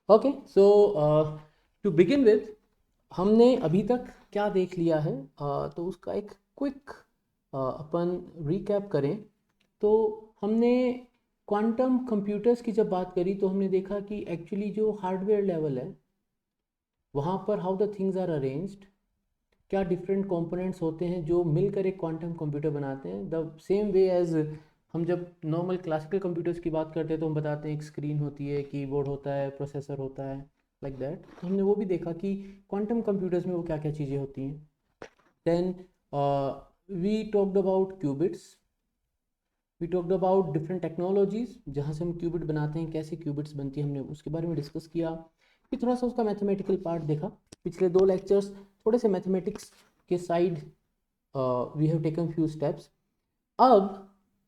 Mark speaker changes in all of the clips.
Speaker 1: Okay, so to begin with हमने अभी तक क्या देख लिया है, तो उसका एक क्विक अपन रिकैप करें तो हमने क्वांटम कंप्यूटर्स की जब बात करी तो हमने देखा कि एक्चुअली जो हार्डवेयर लेवल है वहाँ पर how the things are arranged, क्या डिफरेंट कंपोनेंट्स होते हैं जो मिलकर एक क्वांटम कंप्यूटर बनाते हैं। द सेम वे एज हम जब नॉर्मल क्लासिकल कंप्यूटर्स की बात करते हैं तो हम बताते हैं एक स्क्रीन होती है, कीबोर्ड होता है, प्रोसेसर होता है, लाइक दैट। तो हमने वो भी देखा कि क्वांटम कंप्यूटर्स में वो क्या क्या चीज़ें होती हैं। Then we talked about qubits, we talked about different technologies जहाँ से हम क्यूबिट बनाते हैं, कैसे क्यूबिट्स बनती है, हमने उसके बारे में डिस्कस किया। फिर थोड़ा सा उसका मैथमेटिकल पार्ट देखा। पिछले 2 लेक्चर्स थोड़े से मैथमेटिक्स के side we have taken few steps. अब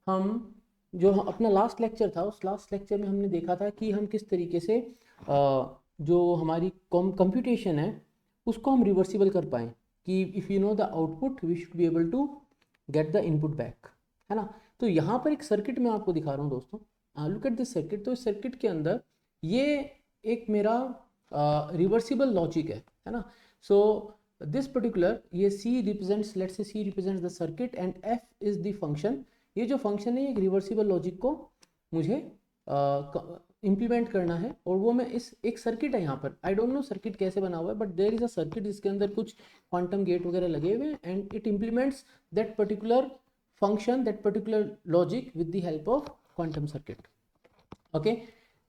Speaker 1: हम जो अपना लास्ट लेक्चर था उस लास्ट लेक्चर में हमने देखा था कि हम किस तरीके से जो हमारी कंप्यूटेशन है उसको हम रिवर्सिबल कर पाएँ, कि if you know the output we should be able to get the input back, है ना। तो यहाँ पर एक सर्किट मैं आपको दिखा रहा हूँ दोस्तों, लुक एट दिस सर्किट। तो इस सर्किट के अंदर ये एक मेरा रिवर्सिबल लॉजिक है ना। सो दिस पर्टिकुलर ये C represents, let's say C represents the circuit and F is the function. ये जो फंक्शन है एक रिवर्सिबल लॉजिक को मुझे इम्प्लीमेंट करना है, और वो मैं इस एक सर्किट है यहाँ पर, आई डोंट नो सर्किट कैसे बना हुआ है, but there is a circuit जिसके अंदर कुछ क्वांटम गेट वगैरह लगे हुए हैं and it implements that particular function, that particular logic with the help of quantum circuit. Okay,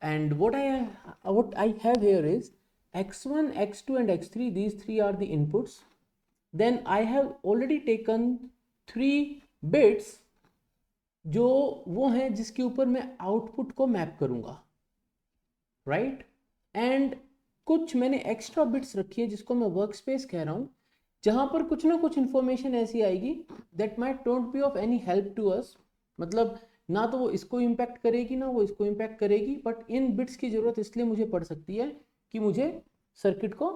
Speaker 1: and what I have here is x1, x2 and x3. These three are the inputs. Then I have already taken 3 bits जो वो हैं जिसके ऊपर मैं output को map करूंगा, right. And कुछ मैंने एक्स्ट्रा बिट्स रखी है जिसको मैं वर्क स्पेस कह रहा हूँ, जहाँ पर कुछ ना कुछ इन्फॉर्मेशन ऐसी आएगी that might don't be of any help to us. मतलब ना तो वो इसको इम्पैक्ट करेगी ना वो इसको इम्पैक्ट करेगी, बट इन बिट्स की ज़रूरत इसलिए मुझे पड़ सकती है कि मुझे सर्किट को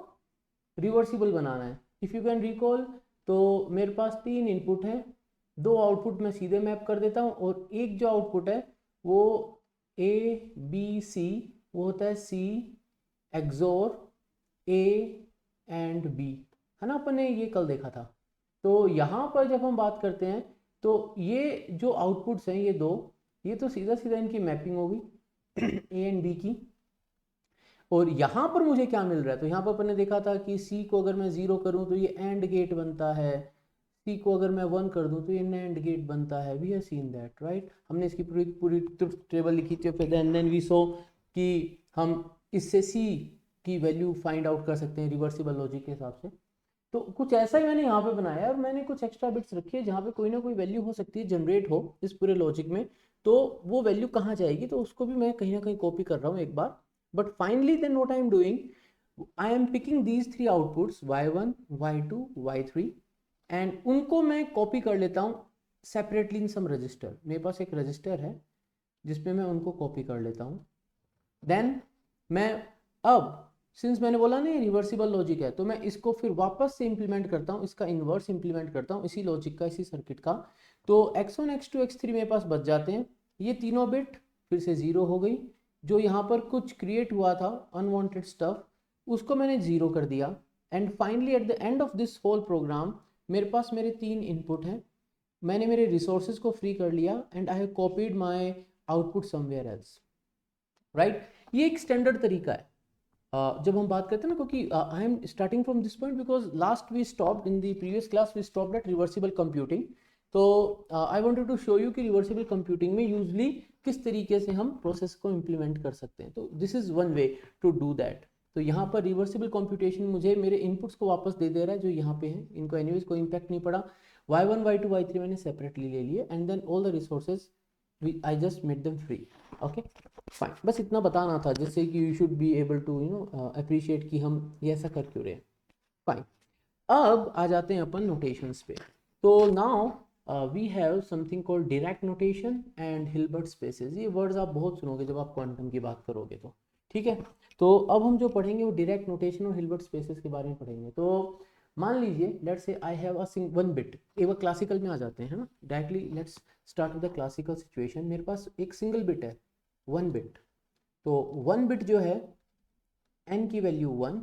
Speaker 1: रिवर्सिबल बनाना है। इफ़ यू कैन रिकॉल, तो मेरे पास 3 इनपुट हैं, 2 आउटपुट मैं सीधे मैप कर देता हूँ और एक जो आउटपुट है वो ABC, वो होता है C XOR A and B, है ना। अपन ने ये कल देखा था। तो यहाँ पर जब हम बात करते हैं तो ये जो आउटपुट्स हैं ये 2, ये तो सीधा सीधा इनकी मैपिंग होगी A एंड B की। और यहाँ पर मुझे क्या मिल रहा है, तो यहाँ पर अपन ने देखा था कि C को अगर मैं 0 करूँ तो ये एंड गेट बनता है, C को अगर मैं 1 कर दूँ तो ये नैंड गेट बनता है। We have seen that, right. हमने इसकी पूरी पूरी ट्रुथ टेबल लिखी थी, फिर देन वी सो कि हम इससे C की वैल्यू फाइंड आउट कर सकते हैं रिवर्सिबल लॉजिक के हिसाब से। तो कुछ ऐसा ही मैंने यहाँ पे बनाया है और मैंने कुछ एक्स्ट्रा बिट्स रखी है जहाँ पे कोई ना कोई वैल्यू हो सकती है जनरेट हो इस पूरे लॉजिक में। तो वो वैल्यू कहाँ जाएगी, तो उसको भी मैं कहीं ना कहीं कॉपी कर रहा हूँ एक बार। But finally then what I am doing, I am picking these 3 outputs y1, y2, y3 and उनको मैं कॉपी कर लेता हूँ सेपरेटली इन सम रजिस्टर। मेरे पास एक रजिस्टर है जिसमें मैं उनको कॉपी कर लेता हूँ। देन मैं अब सिंस मैंने बोला ना रिवर्सिबल लॉजिक है, तो मैं इसको फिर वापस से इंप्लीमेंट करता हूँ, इसका इन्वर्स इंप्लीमेंट करता हूँ इसी लॉजिक का, इसी सर्किट का। तो x1, x2, x3 मेरे पास बच जाते हैं। ये तीनों बिट फिर से 0 हो गई। जो यहाँ पर कुछ क्रिएट हुआ था अनवांटेड स्टफ उसको मैंने 0 कर दिया। And finally at the end of this whole program मेरे पास मेरे 3 इनपुट हैं, मैंने मेरे रिसोर्सेज को फ्री कर लिया and I have copied my output somewhere else, right. ये एक स्टैंडर्ड तरीका है जब हम बात करते हैं ना, क्योंकि I am starting from this point because last we stopped in the previous class, we stopped at reversible computing. तो I wanted to show you कि रिवर्सिबल कंप्यूटिंग में यूजली किस तरीके से हम प्रोसेस को इम्प्लीमेंट कर सकते हैं। तो this is one way to do that. तो यहाँ पर रिवर्सिबल कंप्यूटेशन मुझे मेरे इनपुट्स को वापस दे दे रहा है जो यहाँ पे हैं, इनको एनीवेज कोई इम्पैक्ट नहीं पड़ा। y1, y2, y3 मैंने सेपरेटली ले लिए and then all the resources I just made them free. Okay fine, बस इतना बताना था जिससे कि you should be able to appreciate कि हम ये ऐसा कर क्यों रहे हैं। फाइन, अब आ जाते हैं अपन नोटेशंस पे। तो now we have something called Dirac notation and Hilbert spaces. ये वर्ड्स आप बहुत सुनोगे जब आप क्वांटम की बात करोगे तो, ठीक है। तो अब हम जो पढ़ेंगे वो डिराक नोटेशन और हिल्बर्ट स्पेसेस के बारे में पढ़ेंगे। तो मान लीजिए let's say I have a one bit, एक बार क्लासिकल में आ जाते हैं, है ना, directly let's start with the classical situation. मेरे पास एक सिंगल बिट है, 1 बिट। तो 1 बिट जो है n की value 1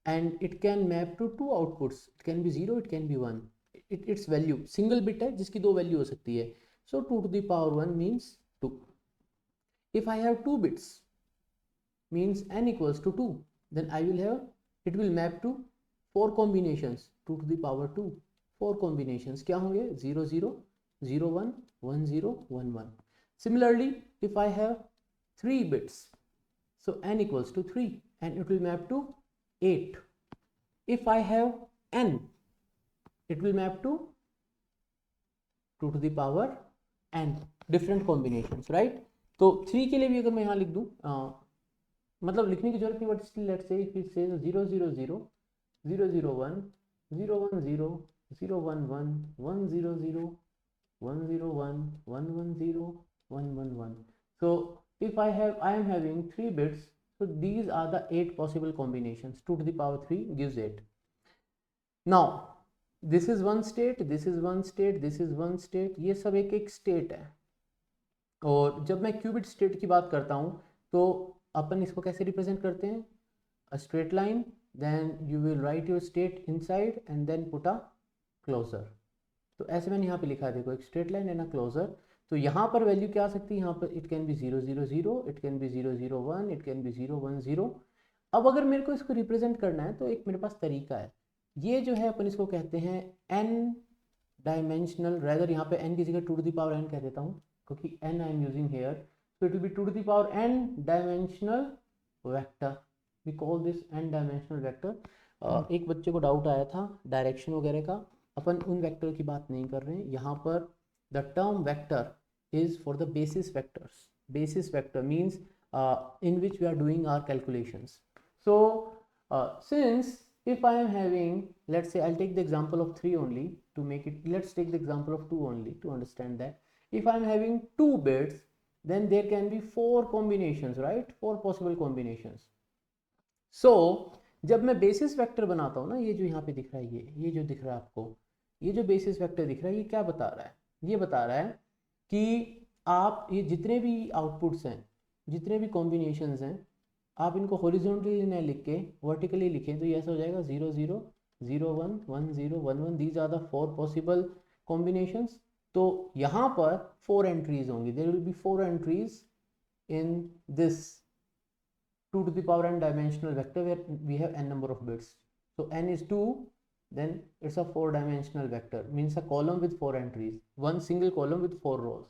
Speaker 1: and it can map to two outputs. It can be 0, it can be 1. Its value single bit है जिसकी दो वैल्यू हो सकती है. So 2 to the power 1 means 2. If I have 2 bits means n equals to 2, then I will have, it will map to 4 combinations. 2 to the power 2, 4 combinations क्या होंगे? 0 0 0 1 1 0 1 1. Similarly, if I have 3 bits, so n equals to 3 and it will map to 8. If I have n, it will map to 2 to the power n, different combinations, right? तो 3 के लिए भी अगर मैं यहाँ लिख दूँ, मतलब लिखने की जरूरत नहीं, but still let's say if it says 0 0 0 0 0 1 0 1 0 0 1 1 1 0 0 1 0 1 1 1 0 1 1 1. So if I am having 3 bits, so these are the 8 possible combinations. 2 to the power 3 gives 8. Now this is one state, this is one state, this is one state. ये सब एक एक state है. और जब मैं qubit state की बात करता हूँ तो अपन इसको कैसे रिप्रेजेंट करते हैं? A straight line, then you will write your state inside and then put a closure. तो ऐसे मैंने यहाँ पे लिखा है, देखो, एक straight line and a closure. तो यहाँ पर वैल्यू क्या आ सकती है? यहाँ पर it can be 0 0 0, it can be 0 0 1, it can be 0 1 0. अब अगर मेरे को इसको रिप्रेजेंट करना है तो एक मेरे पास तरीका है. ये जो है अपन इसको कहते हैं n डायमेंशनल, रेदर यहाँ पे n की जगह 2 to the power n कह देता हूँ क्योंकि n I am using here. So it will be 2 to the power n dimensional vector. We call this n dimensional vector. एक बच्चे को डाउट आया था डायरेक्शन वगैरह का. अपन उन वेक्टर की बात नहीं कर रहे हैं यहाँ पर. The term vector is for the basis vectors. Basis vector means in which we are doing our calculations. So since if I am having, let's say I'll take the example of 3 only to make it, let's take the example of 2 only to understand that. If I am having 2 bits, then there can be 4 combinations, right? 4 possible combinations. So जब मैं basis vector बनाता हूँ ना, ये जो यहाँ पे दिख रहा है, ये जो दिख रहा है आपको, ये जो बेसिस वेक्टर दिख रहा है, ये क्या बता रहा है? ये बता रहा है कि आप ये जितने भी आउटपुट्स हैं, जितने भी कॉम्बिनेशंस हैं, आप इनको हॉरिजॉन्टली न लिख के वर्टिकली लिखें तो ये ऐसा हो जाएगा 0 0 0 1 1 0 1 1. These are the 4 possible combinations. तो यहाँ पर 4 एंट्रीज होंगी. There will be 4 entries in this 2 to the power n dimensional vector where we have n number of bits. So n is 2, then it's a 4 dimensional vector, means a column with 4 entries, one single column with 4 rows.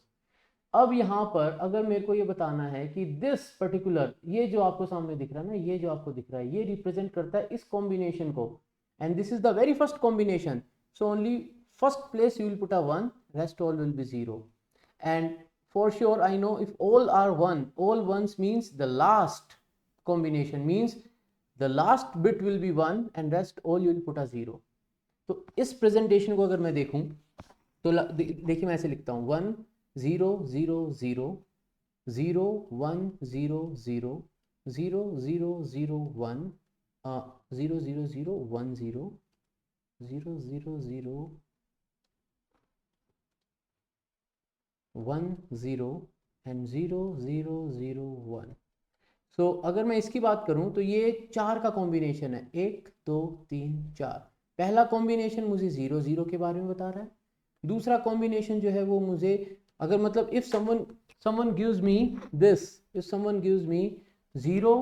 Speaker 1: अब यहाँ पर अगर मेरे को ये बताना है कि this particular, ये जो आपको सामने दिख रहा है ना, ये जो आपको दिख रहा है, ये रिप्रेजेंट करता है इस कॉम्बिनेशन को, and this is the very first combination. So only first place you will put a 1, rest all will be 0. And for sure I know if all are 1, all ones means the last combination means the last bit will be 1 and rest all you will put a 0. तो इस presentation को अगर मैं देखूं तो देखिए मैं ऐसे लिखता हूँ 1 0 0 0 0 1 0 0 0 0 0 1 0 0 0 1 0 0 0 0 1 0 and 0 0 0 1. सो अगर मैं इसकी बात करूं तो ये 4 का कॉम्बिनेशन है, 1 2 3 4. पहला कॉम्बिनेशन मुझे 0 0 के बारे में बता रहा है. दूसरा कॉम्बिनेशन जो है वो मुझे, अगर मतलब if someone gives me this, if someone gives me 0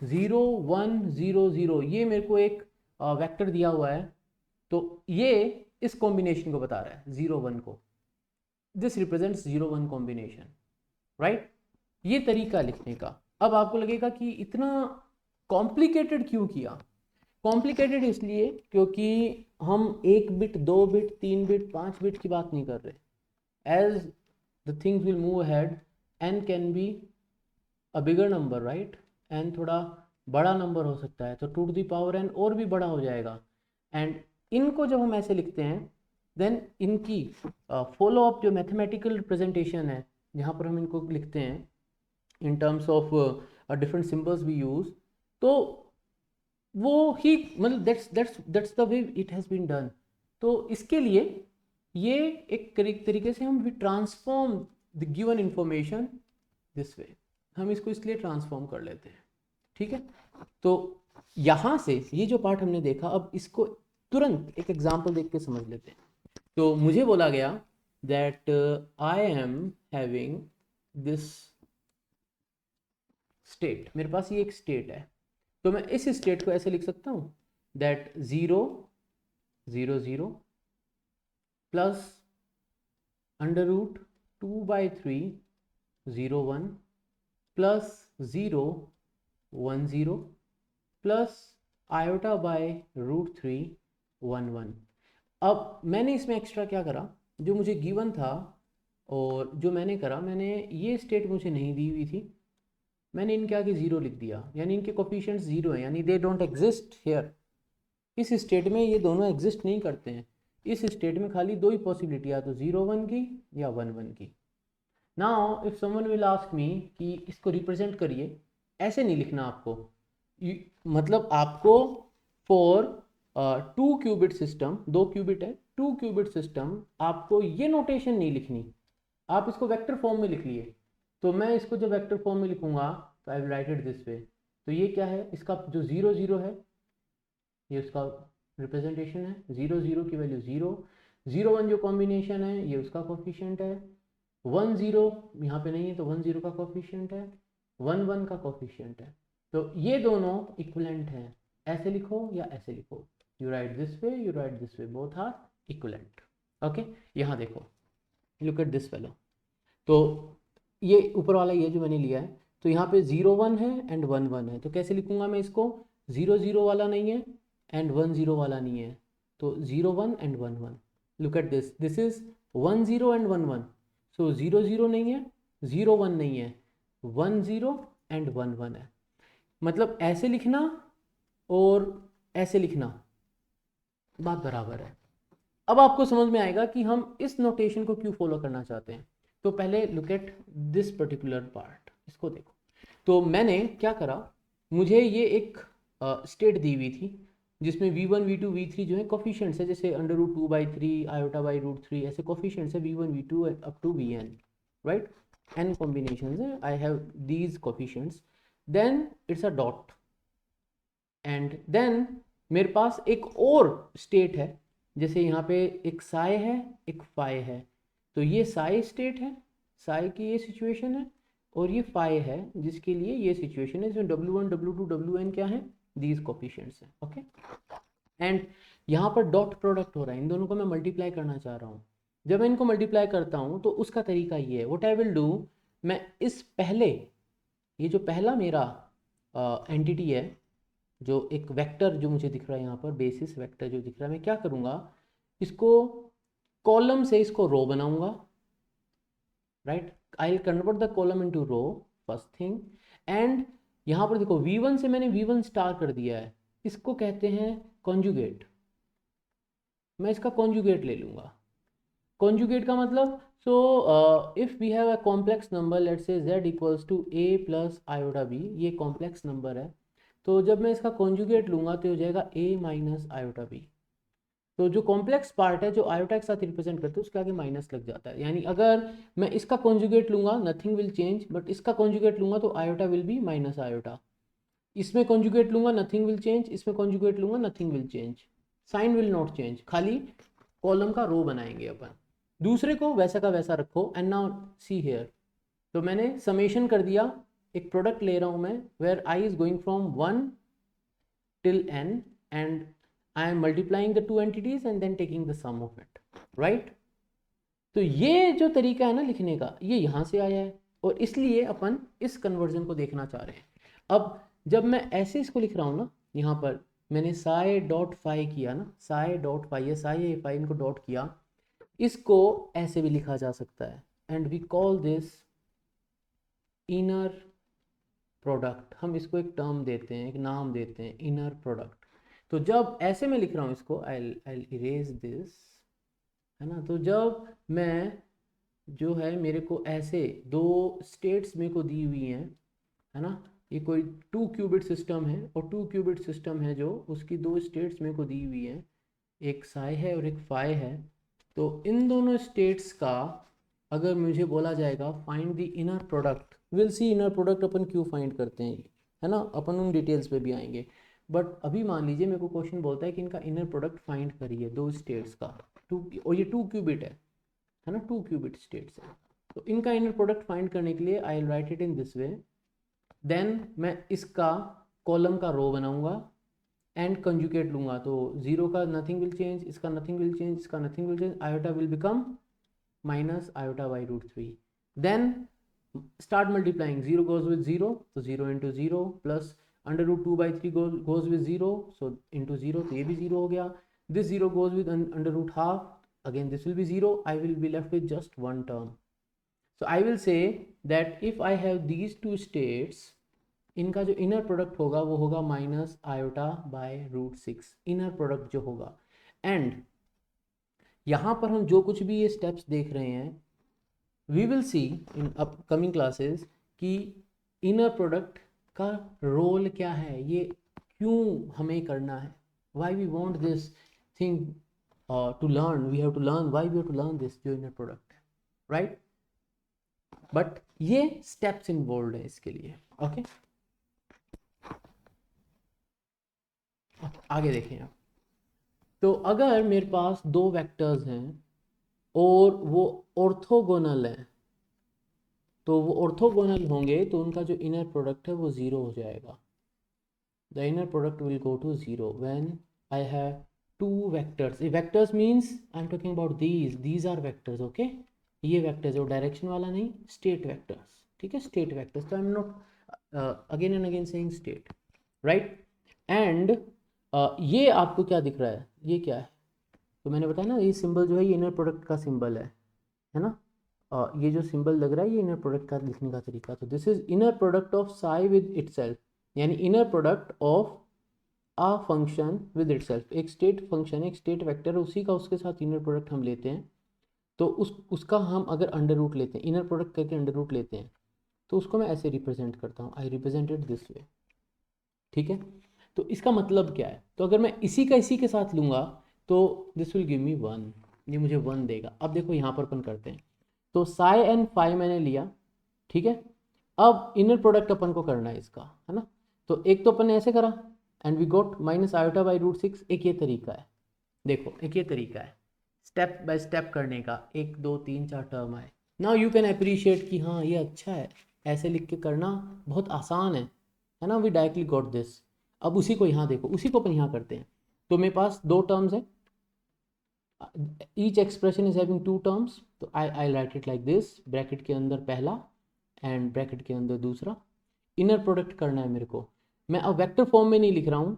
Speaker 1: 0 1 0 0, ये मेरे को एक वेक्टर दिया हुआ है, तो ये इस कॉम्बिनेशन को बता रहा है 0 1 को. This represents 0 1 combination, right? ये तरीका लिखने का. अब आपको लगेगा कि इतना कॉम्प्लिकेटेड क्यों किया? कॉम्प्लिकेटेड इसलिए क्योंकि हम 1 बिट 2 बिट 3 बिट 5 बिट की बात नहीं कर रहे. As the things will move ahead, n can be a bigger number, right? n थोड़ा बड़ा नंबर हो सकता है, तो 2 to the power n और भी बड़ा हो जाएगा. एंड इनको जब हम ऐसे लिखते हैं देन इनकी फॉलो अप जो मैथमेटिकल रिप्रेजेंटेशन है, जहाँ पर हम इनको लिखते हैं in terms of different symbols we use, तो वो ही मतलब that's the way it has been done. तो इसके लिए ये एक तरीके से हम we transform the given information this way. हम इसको इसलिए ट्रांसफॉर्म कर लेते हैं, ठीक है। तो यहाँ से ये जो पार्ट हमने देखा, अब इसको तुरंत एक एग्जांपल देख के समझ लेते हैं। तो मुझे बोला गया that I am having this state, मेरे पास ये एक स्टेट है, तो मैं इस स्टेट को ऐसे लिख सकता हूँ that 0 0 0 plus √2/3 0 1 plus 0 1 0 plus i/√3 1 1। अब मैंने इसमें एक्स्ट्रा क्या करा, जो मुझे गिवन था और जो मैंने करा, मैंने ये स्टेट मुझे नहीं दी हुई थी, मैंने इनके आगे 0 लिख दिया, यानी इनके कोफिशिएंट्स 0 हैं, यानी दे डोंट एग्जिस्ट हेयर। इस स्टेट में ये दोनों एग्जिस्ट नहीं करते हैं। इस स्टेट में खाली दो ही पॉसिबिलिटी, या तो 0 1 की या 1 1 की। Now if someone will ask me कि इसको रिप्रेजेंट करिए, ऐसे नहीं लिखना आपको, मतलब आपको फॉर 2 क्यूबिट सिस्टम, 2 क्यूबिट है, 2 क्यूबिट सिस्टम, आपको ये नोटेशन नहीं लिखनी, आप इसको वेक्टर फॉर्म में लिख लिए। तो मैं इसको जब वेक्टर फॉर्म में लिखूंगा तो I will write it this way. तो ये क्या है, इसका जो 0 0 है ये उसका रिप्रेजेंटेशन है, 0 0 की वैल्यू 0, 0 1 जो कॉम्बिनेशन है ये उसका कोफिशिएंट है, 1 0 यहाँ पे नहीं है तो 1 0 का कोफिशिएंट है, 1 1 का कोफिशिएंट है। तो ये दोनों इक्विवेलेंट हैं, ऐसे लिखो या ऐसे लिखो, you write this way, you write this way, both are equivalent. Okay, यहाँ देखो, लुक एट दिस फेलो। तो ये ऊपर वाला ये जो मैंने लिया है, तो यहाँ पे 0 1 है एंड 1 1 है, तो कैसे लिखूंगा मैं इसको, 0 0 वाला नहीं है एंड 1 0 वाला नहीं है, तो 0 1 and 1 1। Look at this, this is 1 0 and 1 1, सो 0 0 नहीं है, 0 1 नहीं है, 1 0 एंड 1 1 है। मतलब ऐसे लिखना और ऐसे लिखना बात बराबर है। अब आपको समझ में आएगा कि हम इस नोटेशन को क्यों फॉलो करना चाहते हैं। तो पहले look at this particular part, इसको देखो। तो मैंने क्या करा, मुझे ये एक स्टेट दी हुई थी जिसमें v1 v2 v3 जो है कोफिशिएंट्स है, जैसे √2/3 i/√3 ऐसे कोफिशिएंट्स है, v1 v2 up to vn, right, n combinations है, I have these coefficients, then it's a dot, and then मेरे पास एक और स्टेट है, जैसे यहाँ पे एक साई है एक फाई है, तो ये साई स्टेट है, साई की ये सिचुएशन है, और ये फाई है जिसके लिए ये सिचुएशन है, इसमें w1 w2 wn क्या है, दीज कोफिशिएंट्स हैं। ओके, एंड यहाँ पर डॉट प्रोडक्ट हो रहा है, इन दोनों को मैं मल्टीप्लाई करना चाह रहा हूँ। जब मैं इनको मल्टीप्लाई करता हूँ तो उसका तरीका ये है, व्हाट आई विल डू, मैं इस पहले, ये जो पहला मेरा एंटिटी है, जो एक वेक्टर जो मुझे दिख रहा है यहाँ पर, बेसिस वेक्टर जो दिख रहा है, मैं क्या करूँगा, इसको कॉलम से इसको रो बनाऊंगा, right, I will convert the column into row, first thing. And यहाँ पर देखो v1 से मैंने v1 स्टार कर दिया है, इसको कहते हैं कॉन्जुगेट, मैं इसका कॉन्जुगेट ले लूँगा। कॉन्जुगेट का मतलब, so if we have a complex number, let's say z equals to a plus i/b, ये कॉम्प्लेक्स नंबर है, तो जब मैं इसका कॉन्जुगेट लूँगा तो हो जाएगा a माइनस i/b। तो जो कॉम्प्लेक्स पार्ट है जो आयोटा के साथ रिप्रेजेंट करते हैं उसके आगे माइनस लग जाता है, यानी अगर मैं इसका कॉन्जुगेट लूँगा नथिंग विल चेंज, बट इसका कॉन्जुगेट लूँगा तो iota will be minus iota, इसमें कॉन्जुगेट लूँगा नथिंग विल चेंज, इसमें कॉन्जुगेट लूँगा nothing will change, sign will not change, खाली कॉलम का रो बनाएंगे अपन। दूसरे को वैसा का वैसा रखो, एंड नाउ सी हेयर, तो मैंने समेशन कर दिया, एक प्रोडक्ट ले रहा हूँ मैं, where I is going from 1 till n, and I am multiplying the two entities and then taking the sum of it, right? तो ये जो तरीका है ना लिखने का, ये यहाँ से आया है, और इसलिए अपन इस कन्वर्जन को देखना चाह रहे हैं। अब जब मैं ऐसे इसको लिख रहा हूँ ना, यहाँ पर मैंने साई डॉट फाई किया ना, साई डॉट फाई या साई फाई इनको डॉट किया, इसको ऐसे भी लिखा जा सकता है, and we call this inner product, हम इसको एक टर्म देते हैं, एक नाम देते हैं, इनर प्रोडक्ट। तो जब ऐसे मैं लिख रहा हूँ इसको, आई इरेज दिस, है ना, तो जब मैं जो है मेरे को ऐसे दो स्टेट्स मेरे को दी हुई हैं, है ना, ये कोई 2 क्यूबिट सिस्टम है, और 2 क्यूबिट सिस्टम है जो उसकी दो स्टेट्स मेरे को दी हुई हैं, एक साई है और एक फाई है, तो इन दोनों स्टेट्स का अगर मुझे बोला जाएगा find the inner product, will see inner product अपन क्यों फाइंड करते हैं, है ना, अपन उन डिटेल्स पे भी आएंगे। बट अभी मान लीजिए मेरे को क्वेश्चन बोलता है कि इनका इनर प्रोडक्ट फाइंड करिए दो स्टेट्स का, टू, और ये 2 क्यूबिट है ना, 2 क्यूबिट स्टेट्स है। तो इनका इनर प्रोडक्ट फाइंड करने के लिए I will write it in this way, then मैं इसका कॉलम का रो बनाऊंगा एंड कंजुगेट लूंगा, तो 0 का नथिंग विल चेंज, इसका नथिंग विल चेंज, इसका nothing will change, iota will become minus iota by root 3, then start multiplying, 0 goes with 0, so 0 into 0 plus under root 2 by 3 goes with 0, so into 0, तो ये भी 0 हो गया, this 0 goes with under root half, again this will be 0, I will be left with just one term. So I will say that if I have these two states, इनका जो inner product होगा वो होगा minus iota by root 6, inner product जो होगा। And यहाँ पर हम जो कुछ भी ये स्टेप्स देख रहे हैं, we will see in upcoming classes कि इनर प्रोडक्ट का रोल क्या है, ये क्यों हमें करना है, why we want this thing to learn, we have to learn, why we have to learn this जो इनर प्रोडक्ट है, राइट। बट ये स्टेप्स इन्वॉल्व है इसके लिए, ओके। आगे देखें आप, तो अगर मेरे पास दो वेक्टर्स हैं और वो ऑर्थोगोनल हैं, तो वो ऑर्थोगोनल होंगे तो उनका जो इनर प्रोडक्ट है वो 0 हो जाएगा। The inner product will go to 0 when I have two vectors. Vectors means I am talking about these are vectors, okay. ये वेक्टर्स है, वो डायरेक्शन वाला नहीं, स्टेट वेक्टर्स, ठीक है, स्टेट वेक्टर्स। तो I am not again and again saying state, right. And ये आपको क्या दिख रहा है, ये क्या है, तो मैंने बताया ना ये सिंबल जो है ये इनर प्रोडक्ट का सिंबल है ना। ये जो सिंबल लग रहा है ये इनर प्रोडक्ट का लिखने का तरीका। तो this is inner product of psi with itself, यानी inner product of a function with itself. एक स्टेट फंक्शन, एक स्टेट वेक्टर, उसी का उसके साथ इनर प्रोडक्ट हम लेते हैं। तो उसका हम अगर अंडर रूट लेते हैं, इनर प्रोडक्ट करके अंडर रूट लेते हैं, तो उसको मैं ऐसे रिप्रेजेंट करता हूँ, I represent it this way, ठीक है। तो इसका मतलब क्या है, तो अगर मैं इसी का इसी के साथ लूँगा तो दिस विल गिव मी 1, ये मुझे 1 देगा। अब देखो यहाँ पर अपन करते हैं, तो साई एंड फाई मैंने लिया, ठीक है। अब इनर प्रोडक्ट अपन को करना है इसका, है ना। तो एक तो अपन ने ऐसे करा and we got minus iota by root 6, एक ये तरीका है, देखो एक ये तरीका है स्टेप बाय स्टेप करने का, 1 2 3 4 टर्म आए। नाउ यू कैन अप्रिशिएट कि हाँ ये अच्छा है, ऐसे लिख के करना बहुत आसान है ना, वी डायरेक्टली गॉट दिस। अब उसी को यहाँ देखो, उसी को अपन यहाँ करते हैं। तो मेरे पास 2 टर्म्स है, each expression is having 2 terms, तो I write it like this, bracket के अंदर पहला एंड ब्रैकेट के अंदर दूसरा। इनर प्रोडक्ट करना है मेरे को, मैं अब वेक्टर फॉर्म में नहीं लिख रहा हूँ,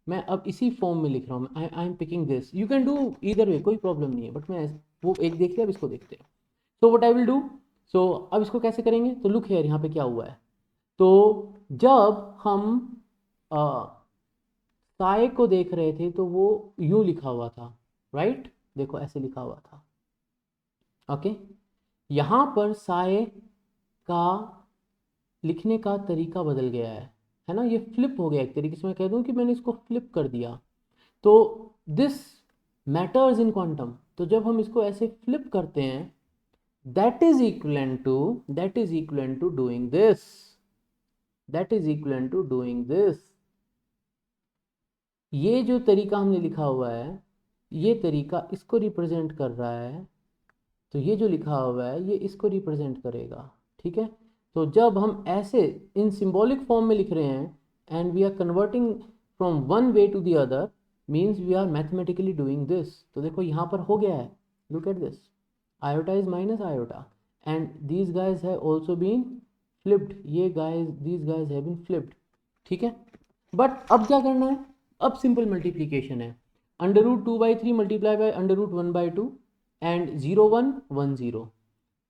Speaker 1: मैं अब इसी फॉर्म में लिख रहा हूँ, आई am picking this, you can do either way, कोई प्रॉब्लम नहीं है, बट मैं वो एक देख लिया, अब इसको देखते हैं। So what I will do, so अब इसको कैसे करेंगे, तो लुक हियर, यहाँ पे क्या हुआ है, तो जब हम साय को देख रहे थे तो वो यूं लिखा हुआ था, राइट, देखो ऐसे लिखा हुआ था, ओके। यहाँ पर साय का लिखने का तरीका बदल गया है ना, ये फ्लिप हो गया एक तरीके से, मैं कह दूं कि मैंने इसको फ्लिप कर दिया। तो दिस मैटर्स इन क्वांटम, तो जब हम इसको ऐसे फ्लिप करते हैं, that is equivalent to doing this, that is equivalent to doing this. ये जो तरीका हमने लिखा हुआ है, ये तरीका इसको रिप्रेजेंट कर रहा है, तो ये जो लिखा हुआ है ये इसको रिप्रेजेंट करेगा, ठीक है। तो जब हम ऐसे इन सिंबॉलिक फॉर्म में लिख रहे हैं and we are converting from one way to the other, means we are mathematically doing this. तो देखो यहाँ पर हो गया है, look at this, iota is minus iota and these guys have also been flipped, ये guys these guys have been flipped, ठीक है। बट अब क्या करना है, अब सिंपल मल्टीप्लीकेशन है, under root 2/3 multiply by under root 1/2 and 0 1 1 0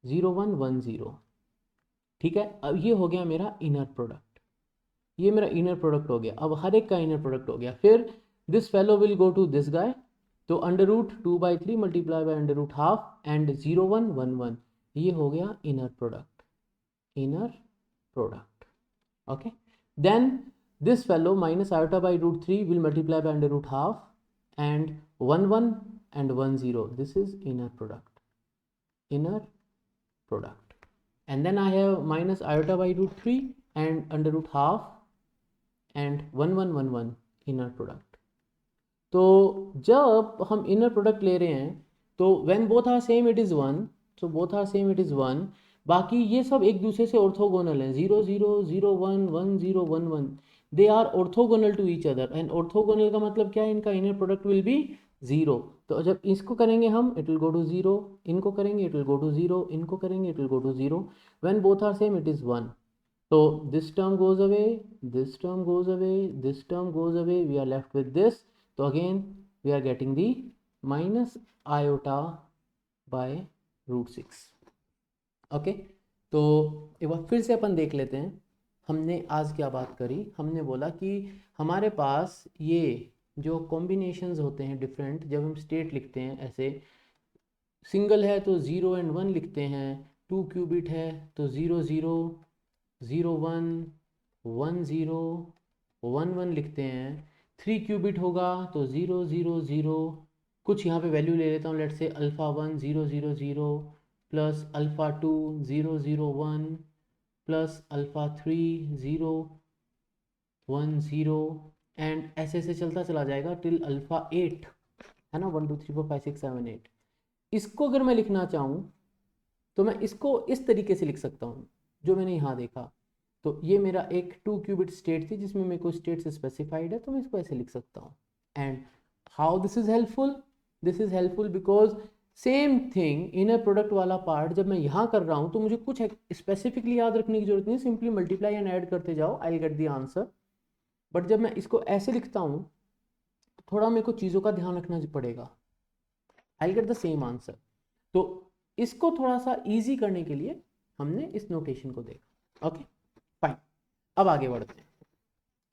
Speaker 1: 0 1 1 0, ठीक है। अब ये हो गया मेरा इनर प्रोडक्ट, ये मेरा इनर प्रोडक्ट हो गया। अब हर एक का इनर प्रोडक्ट हो गया। फिर this fellow will go to this guy, तो under root 2/3 multiply by under root half and 0 1 1 1, ये हो गया inner product, inner product, okay. Then this fellow minus iota by root 3 will multiply by under root half and 1 1 and 1 0, this is inner product, inner product. And then I have minus iota by root 3 and under root half and 1 1 1 1 inner product. तो जब हम inner product ले रहे हैं तो when both are same it is 1, so both are same it is 1. बाकी ये सब एक दूसरे से ऑर्थोगोनल हैं, 0 0 0 1 1 0 1 1, they are orthogonal to each other. And orthogonal का मतलब क्या है, इनका इनर प्रोडक्ट विल बी 0. तो जब इसको करेंगे हम इट विल गो टू 0, इनको करेंगे इट विल गो टू 0, इनको करेंगे it will go to 0. When both are same it is 1. तो this term goes away, this term goes away, this term goes away, we are left with this. तो again we are getting the minus iota by root 6. Okay, तो एक बार फिर से अपन देख लेते हैं हमने आज क्या बात करी. हमने बोला कि हमारे पास ये जो कॉम्बिनेशंस होते हैं डिफरेंट, जब हम स्टेट लिखते हैं ऐसे, सिंगल है तो 0 एंड 1 लिखते हैं, 2 क्यूबिट है तो 0 0 0 1 1 0 1 1 लिखते हैं. 3 क्यूबिट होगा तो 0 0 0, कुछ यहाँ पे वैल्यू ले लेता हूँ, let's say alpha 1 0 0 0 plus alpha 2 0 0 1 plus alpha 3 0 1 0 and ऐसे ऐसे चलता चला जाएगा टिल अल्फ़ा 8, है ना, 1 2 3 4 5 6 7 8. इसको अगर मैं लिखना चाहूँ तो मैं इसको इस तरीके से लिख सकता हूँ जो मैंने यहाँ देखा. तो ये मेरा एक 2 क्यूबिट स्टेट थी जिसमें मेरे को स्टेट स्पेसिफाइड है, तो मैं इसको ऐसे लिख सकता हूँ. And how this is helpful, this is helpful because same thing inner product वाला पार्ट जब मैं यहाँ कर रहा हूँ तो मुझे कुछ स्पेसिफिकली याद रखने की जरूरत नहीं, सिंपली मल्टीप्लाई एंड ऐड करते जाओ, I will get the answer. But जब मैं इसको ऐसे लिखता हूँ तो थोड़ा मेरे को चीज़ों का ध्यान रखना पड़ेगा, I will get the same answer. तो इसको थोड़ा सा ईजी करने के लिए हमने इस नोटेशन को देखा. ओके फाइन, अब आगे बढ़ते हैं.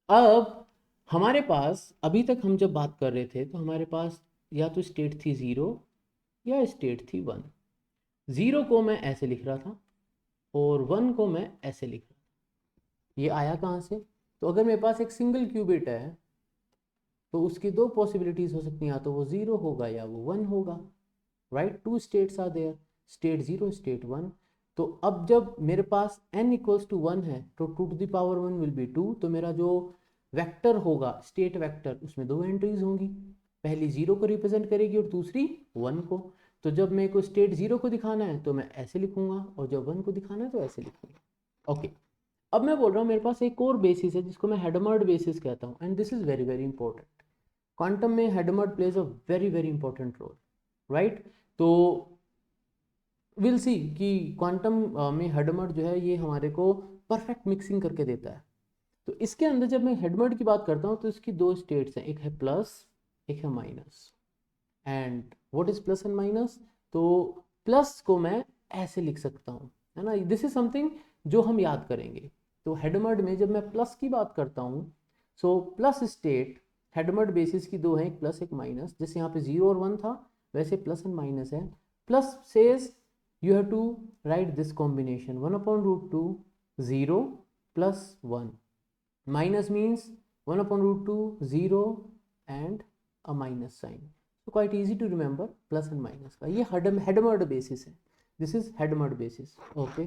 Speaker 1: अब हमारे पास अभी तक हम जब बात कर रहे थे तो हमारे पास या तो स्टेट थी 0 या स्टेट थी 1. 0 को मैं ऐसे लिख रहा था और 1 को मैं ऐसे लिख रहा था. ये आया कहाँ से? तो अगर मेरे पास एक सिंगल क्यूबिट है तो उसकी दो पॉसिबिलिटीज हो सकती हैं, या तो वो 0 होगा या वो 1 होगा. Right, 2 states are there, state 0 state 1. तो अब जब मेरे पास n इक्वल्स टू 1 है तो 2 to the power 1 will be 2. तो मेरा जो वेक्टर होगा स्टेट वेक्टर, उसमें दो एंट्रीज होंगी, पहली 0 को रिप्रेजेंट करेगी और दूसरी 1 को. तो जब मेरे को स्टेट 0 को दिखाना है तो मैं ऐसे लिखूंगा और जब 1 को दिखाना है तो ऐसे लिखूंगा. ओके, अब मैं बोल रहा हूँ मेरे पास एक और बेसिस है जिसको मैं हेडमर्ड बेसिस कहता हूँ. And this is very very important. Quantum में Hadamard plays a very very important role. Right, तो विल सी कि क्वांटम में हेडमर्ड जो है ये हमारे को परफेक्ट मिक्सिंग करके देता है. तो इसके अंदर जब मैं हेडमर्ड की बात करता हूँ तो इसकी दो स्टेट्स हैं, एक है प्लस एक है minus. And what is plus and minus? तो प्लस को मैं ऐसे लिख सकता हूँ, है ना. दिस इज समथिंग जो हम याद करेंगे. तो हेडमर्ड में जब मैं प्लस की बात करता हूँ, सो प्लस स्टेट हेडमर्ड बेसिस की दो हैं, एक प्लस एक माइनस. जैसे यहाँ पे 0 और 1 था वैसे प्लस एंड माइनस है. Plus says you have to write this combination 1 upon root 2 0 plus 1. Minus means 1 upon root 2 0 and a minus sign. So quite easy to remember plus and minus का. ये Hadamard basis है. This is Hadamard basis. Okay,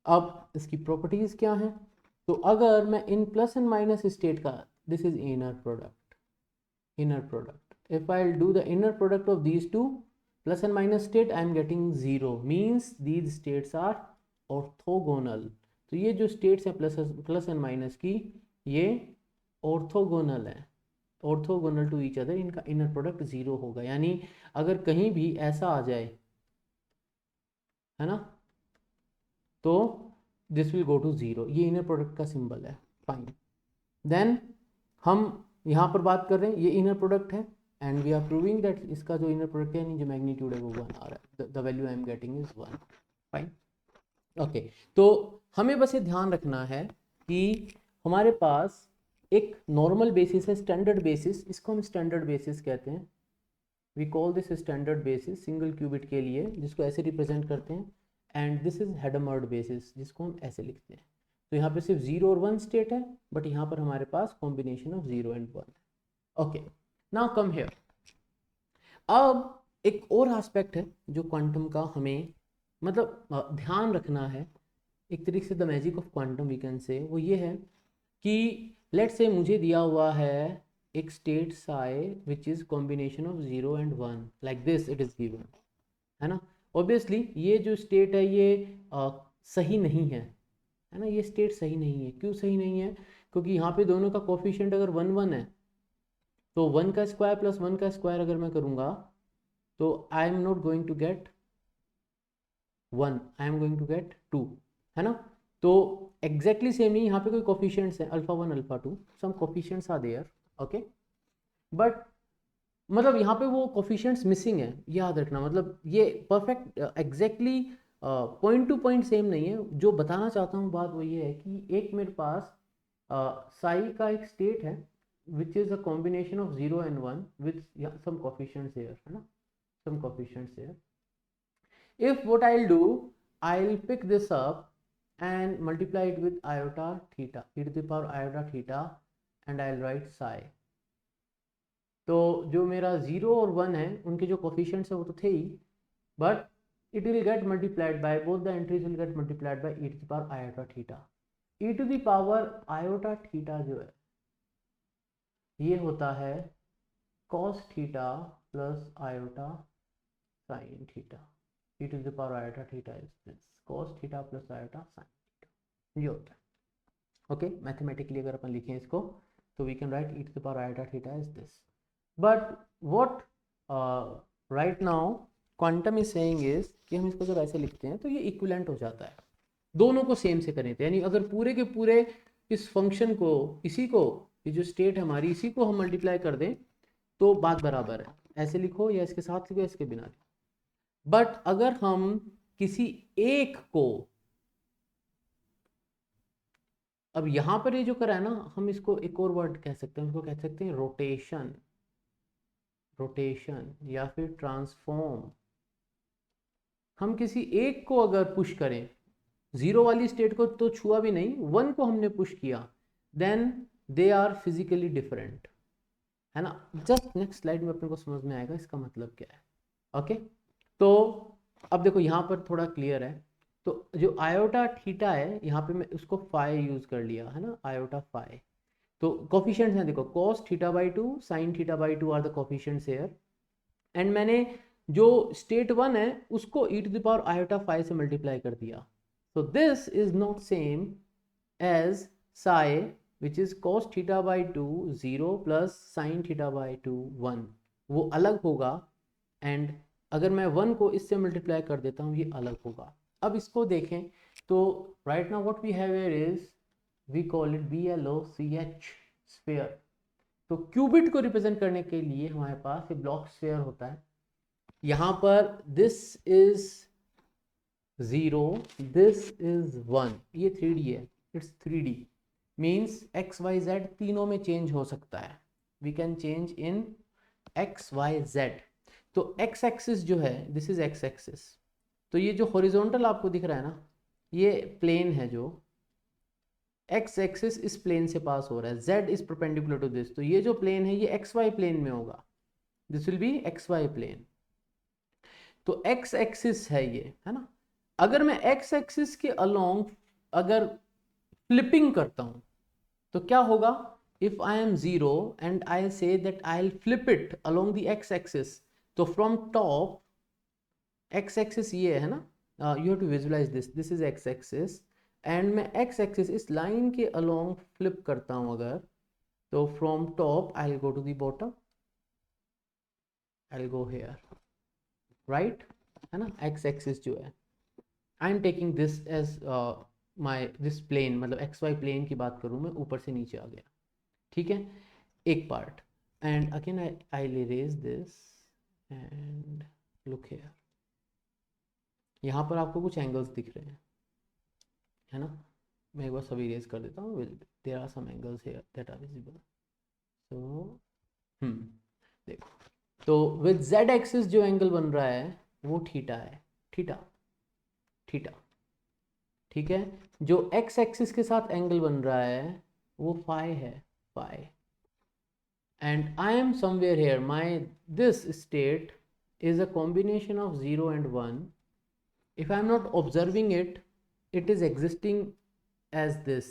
Speaker 1: अब इसकी properties क्या हैं? तो अगर मैं इन प्लस एंड माइनस स्टेट का, this is inner product, inner product. If I will do the inner product of these two plus and minus state, I am getting 0 means these states are orthogonal. तो ये जो states हैं plus and minus की, ये orthogonal है, orthogonal to each other. इनका inner product 0 होगा. यानी अगर कहीं भी ऐसा आ जाए, है ना, तो दिस विल गो टू 0. ये इनर प्रोडक्ट का सिंबल है. फाइन, देन हम यहाँ पर बात कर रहे हैं ये इनर प्रोडक्ट है and we are proving that इसका जो इनर प्रोडक्ट है, जो मैग्नीट्यूड है वो 1 आ रहा है. The value I am getting is 1. Fine, okay. तो हमें बस ये ध्यान रखना है कि हमारे पास एक नॉर्मल बेसिस है, स्टैंडर्ड बेसिस. इसको हम स्टैंडर्ड बेसिस कहते हैं. We call this standard basis single qubit के लिए, जिसको ऐसे रिप्रेजेंट करते हैं. And this is Hadamard basis, जिसको हम ऐसे लिखते हैं. तो यहाँ पे सिर्फ 0 और 1 स्टेट है, बट यहाँ पर हमारे पास combination of 0 and 1. Okay, now come here. अब एक और एस्पेक्ट है जो क्वांटम का हमें मतलब ध्यान रखना है एक तरीके से, the magic of quantum we can say, वो ये है कि लेट्स से मुझे दिया हुआ है एक state Sai which is combination of 0 and 1, like this it is given, है ना। ऑब्वियसली ये जो स्टेट है ये सही नहीं है ना, ये स्टेट सही नहीं है। क्यों सही नहीं है? क्योंकि यहाँ पे दोनों का कोफिशिएंट अगर 1 1 है, तो 1 का स्क्वायर प्लस 1 का स्क्वायर अगर मैं करूँगा तो I am not going to get 1, I am going to get 2, है ना। तो एग्जैक्टली सेम नहीं, यहाँ पे कोई कोफिशिएंट्स है alpha 1 alpha 2, some coefficients are there, okay, but मतलब यहाँ पे वो कोफिशिएंट्स मिसिंग है, याद रखना। मतलब ये perfect exactly point two point same नहीं है। जो बताना चाहता हूँ बात वो ये है कि एक मेरे पास साई का एक स्टेट है which is a combination of 0 and 1 with some coefficients here, है ना, some coefficients here. If what I'll do, I'll pick this up and multiply it with iota theta, e to the power iota theta, and I'll write psi. तो जो मेरा 0 और 1 है उनके जो coefficients है वो तो थे ही, but it will get multiplied by, both the entries will get multiplied by e to the power iota theta. e to the power iota theta जो है ये होता है cos theta plus iota sin theta. e to the power iota theta is this cos theta plus iota sin theta, ये होता है, okay. Mathematically अगर अपन लिखें इसको तो we can write e to the power iota theta is this, but what right now quantum is saying is कि हम इसको जब ऐसे लिखते हैं तो ये इक्विवेलेंट हो जाता है, दोनों को सेम से करें तो, यानी अगर पूरे के पूरे इस फंक्शन को, इसी को, ये जो स्टेट हमारी, इसी को हम मल्टीप्लाई कर दें तो बात बराबर है। ऐसे लिखो या इसके साथ लिखो, इसके बिना लिखो। बट अगर हम किसी एक को, अब यहां पर ये जो करा है ना, हम इसको एक और वर्ड कह सकते हैं, इसको कह सकते हैं रोटेशन, रोटेशन या फिर ट्रांसफॉर्म। हम किसी एक को अगर पुश करें, 0 वाली स्टेट को तो छुआ भी नहीं, 1 को हमने पुश किया, then they are physically different, है ना। जस्ट नेक्स्ट स्लाइड में अपने को समझ में आएगा इसका मतलब क्या है, ओके। तो अब देखो यहाँ पर थोड़ा क्लियर है, तो जो आयोटा थीटा है यहाँ पे मैं उसको फाई यूज कर लिया, है ना, आयोटा फाई। तो कोफिशिएंट्स हैं देखो, cos theta by 2 sin theta by 2 are the coefficients here, and मैंने जो स्टेट 1 है उसको e to the power iota phi से मल्टीप्लाई कर दिया। so this is not same as psi which is cos theta by 2 0 plus sin theta by 2 1, वो अलग होगा, एंड अगर मैं 1 को इससे मल्टीप्लाई कर देता हूँ ये अलग होगा। अब इसको देखें तो right now what we have here is we call it BLOCH sphere. तो क्यूबिट को रिप्रेजेंट करने के लिए हमारे पास ये ब्लॉक स्फीयर होता है। यहाँ पर दिस इज 0, दिस इज 1, ये 3D है, इट्स 3D मीन्स XYZ तीनों में चेंज हो सकता है, we can change in XYZ। तो x एक्सिस जो है दिस इज x एक्सिस, तो ये जो हॉरिजॉन्टल आपको दिख रहा है ना ये प्लेन है, जो x एक्सिस इस प्लेन से पास हो रहा है, z is perpendicular to this, तो ये जो प्लेन है ये xy प्लेन में होगा, this will be xy plane. तो x एक्सिस है ये, है ना। अगर मैं x एक्सिस के अलोंग अगर फ्लिपिंग करता हूं तो क्या होगा, if I am 0 and I say that I'll flip it along the x axis, तो from top x axis ये है ना, you have to visualize this is x axis, and मैं x axis इस लाइन के along flip करता हूं अगर, तो from top I'll go to the bottom, I'll go here, right, है ना। x axis जो है I'm taking this as my this plane, मतलब xy plane की बात करूं मैं, ऊपर से नीचे आ गया, ठीक है, एक part. And again I'll erase this and look here, यहाँ पर आपको कुछ एंगल्स दिख रहे हैं, है ना। मैं एक बार सब इरेज कर देता हूँ, there are some angles here that are visible. So देखो, तो विद z एक्सिस जो एंगल बन रहा है वो थीटा है, थीटा थीटा, ठीक है। जो x एक्सिस के साथ एंगल बन रहा है वो फाई है, phi. And I am somewhere here, my this state is a combination of 0 and 1 if I am not observing it, it is existing as this,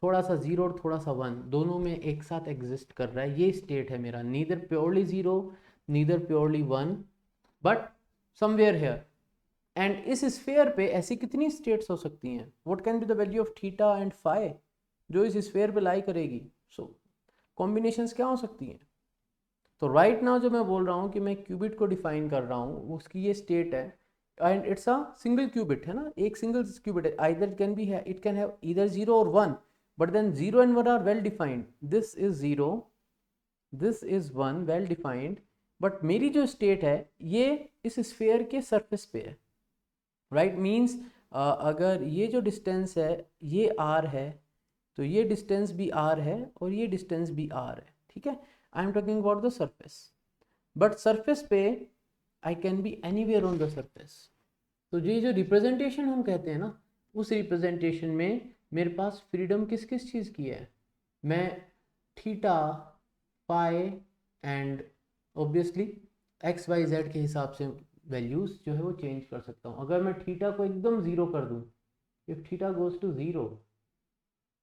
Speaker 1: थोड़ा सा जीरो और थोड़ा सा वन दोनों में एक साथ एग्जिस्ट कर रहा है, ये स्टेट है मेरा, neither purely zero neither purely one but somewhere here. And इस स्फेयर पे ऐसी कितनी स्टेट्स हो सकती हैं, what can be the value of theta and phi जो इस स्फेयर पे लाई करेगी। सो कॉम्बिनेशंस क्या हो सकती हैं। तो राइट नाउ जो मैं बोल रहा हूँ कि मैं क्यूबिट को डिफाइन कर रहा हूँ, उसकी ये स्टेट है and it's a single qubit है ना, एक सिंगल क्यूबिट है, आइदर कैन बी है, it can have either zero और one, but then 0 and 1 are well defined, this is 0 this is 1 well defined, but मेरी जो स्टेट है ये इस स्फेयर के सरफेस पे है, राइट मीन्स अगर ये जो डिस्टेंस है ये r है तो ये डिस्टेंस भी r है और ये डिस्टेंस भी r है, ठीक है। I am talking about the surface, but surface पे I can be anywhere on the surface. तो ये जो रिप्रेजेंटेशन हम कहते हैं ना, उस रिप्रेजेंटेशन में मेरे पास फ्रीडम किस किस चीज़ की है, मैं theta pi and obviously x Y z के हिसाब से वैल्यूज़ जो है वो चेंज कर सकता हूँ। अगर मैं थीटा को एकदम ज़ीरो कर दूँ, if theta goes to zero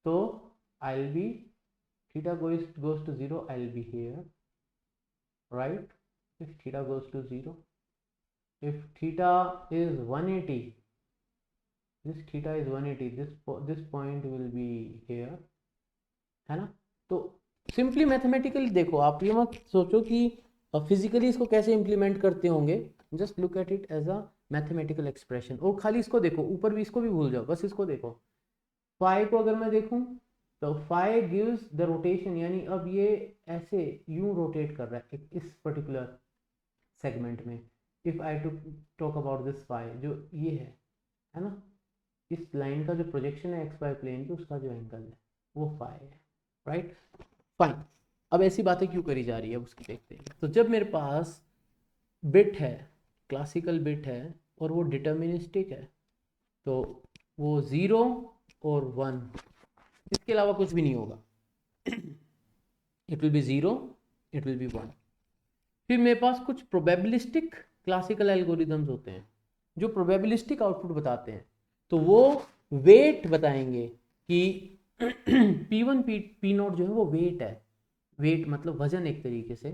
Speaker 1: तो I will be, theta goes to 0 I will be here, right? If theta goes to 0, if theta is 180, this theta is 180, this point will be here, है ना। तो simply mathematically देखो, आप ये मत सोचो कि फिजिकली इसको कैसे इम्प्लीमेंट करते होंगे, just look at it as a mathematical expression. और खाली इसको देखो, ऊपर भी इसको भी भूल जाओ, बस इसको देखो। फाई को अगर मैं देखूं तो फाई गिव्स द रोटेशन, यानी अब ये ऐसे यूं रोटेट कर रहा है इस पर्टिकुलर सेगमेंट में। If I to talk about this phi जो ये है ना, इस लाइन का जो प्रोजेक्शन है एक्स वाई प्लेन पे, उसका जो एंगल है वो फाई है, राइट फाइन। अब ऐसी बातें क्यों करी जा रही है उसकी देखते हैं। तो जब मेरे पास बिट है, क्लासिकल बिट है और वो डिटर्मिनिस्टिक है, तो वो ज़ीरो और वन, इसके अलावा कुछ भी नहीं होगा। It will be zero, it will be one. फिर मेरे पास कुछ प्रोबेबिलिस्टिक क्लासिकल एल्गोरिदम्स होते हैं जो प्रोबेबिलिस्टिक आउटपुट बताते हैं। तो वो वेट बताएंगे कि P1 P0 जो है वो वेट है, वेट मतलब वजन एक तरीके से।